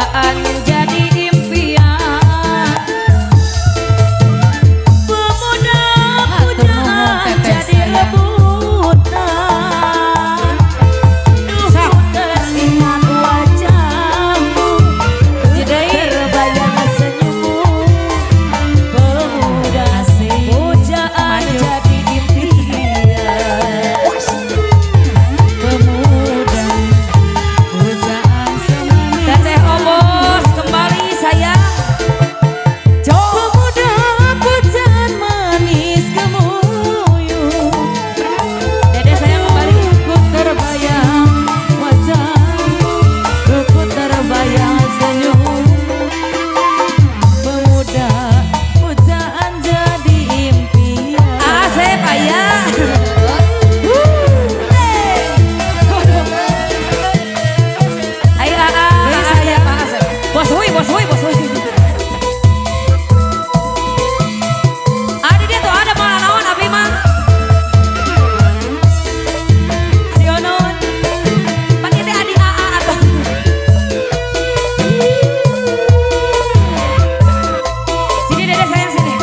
pujaan jadi impian, pemuda pujaan jadi rebutan. Duh teringat wajahmu, terbayang senyummu, pemuda pujaan jadi impian, pemuda pujaan semanis. Teteh Obos kembali sayang. Pemuda pujaan manis gemuyung. Dede sayang kembali. Ku terbayang wajahmu, ku terbayang senyum, pemuda pujaan jadi impian. Asep ayah. Bos Hui. Ada dia tuh, ada malah naon Abi mah. Si Onon. Pakai teh adi AA atau. Sini Dede sayang sini.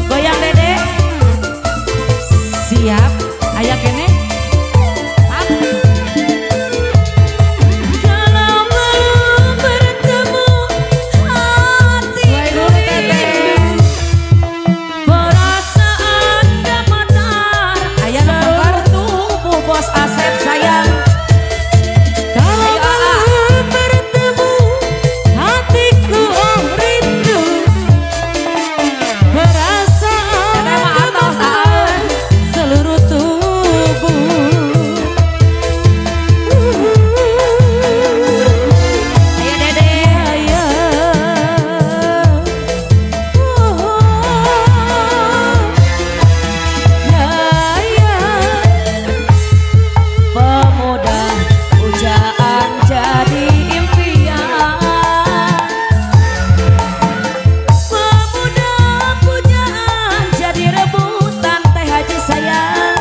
Goyang Dede. Siap, ayak kene. Up. Kalau belum bertemu hatiku rindu, perasaan gemetar seluruh tubuh bos Asep sayang. Kalau belum bertemu hatiku rindu, perasaan gemetar seluruh tubuh. Ayo Dede. Ayo. Pemuda pujaan jadi impian, pemuda pujaan jadi rebutan teh Haji sayang.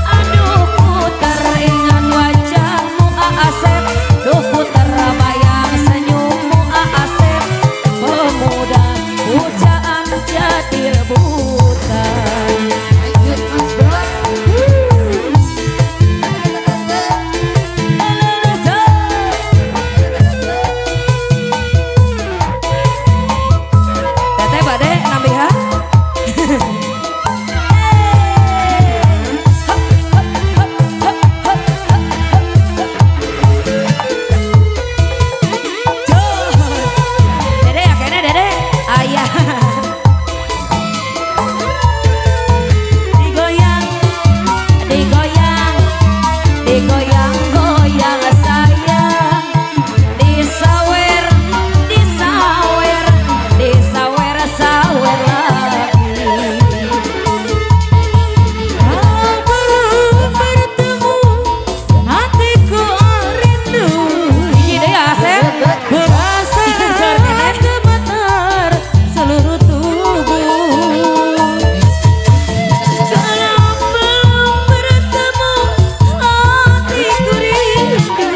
Aduh ku teringat wajahmu Asep, duh ku terbayang senyummu Asep, pemuda pujaan jadi rebutan. Teteh bade nambiha. Dede ya kene Dede. Ayah. Digoyang, digoyang, digoyang-goyang sayang. Disawer, disawer, disawer-sawer lagi. Kalau belum bertemu hatiku rindu. Ini deh ya Asep. Perasaan gemetar seluruh tubuh. Kalau belum bertemu hatiku rindu,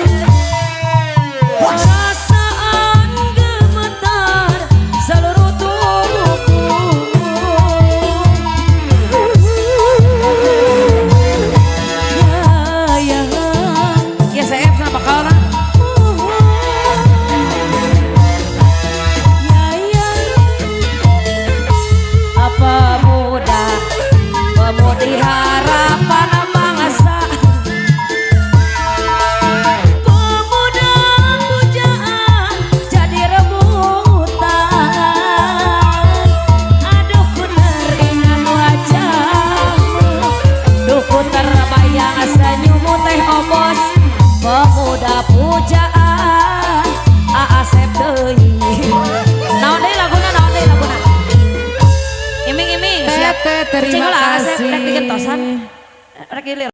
perasaan gemetar seluruh tubuhku. Ya saya sama kawan. Apa mudah pemudi harapan bangsa, pemuda pujaan jadi rebutan. Aduh ku teringat wajahmu, duh ku terbayang senyummu teh Obos, pemuda pujaan Asep deui. Naon deui laguna, naon deui laguna. Iming-iming siap. Terima kasih. Rek digentosan. Rek ilir.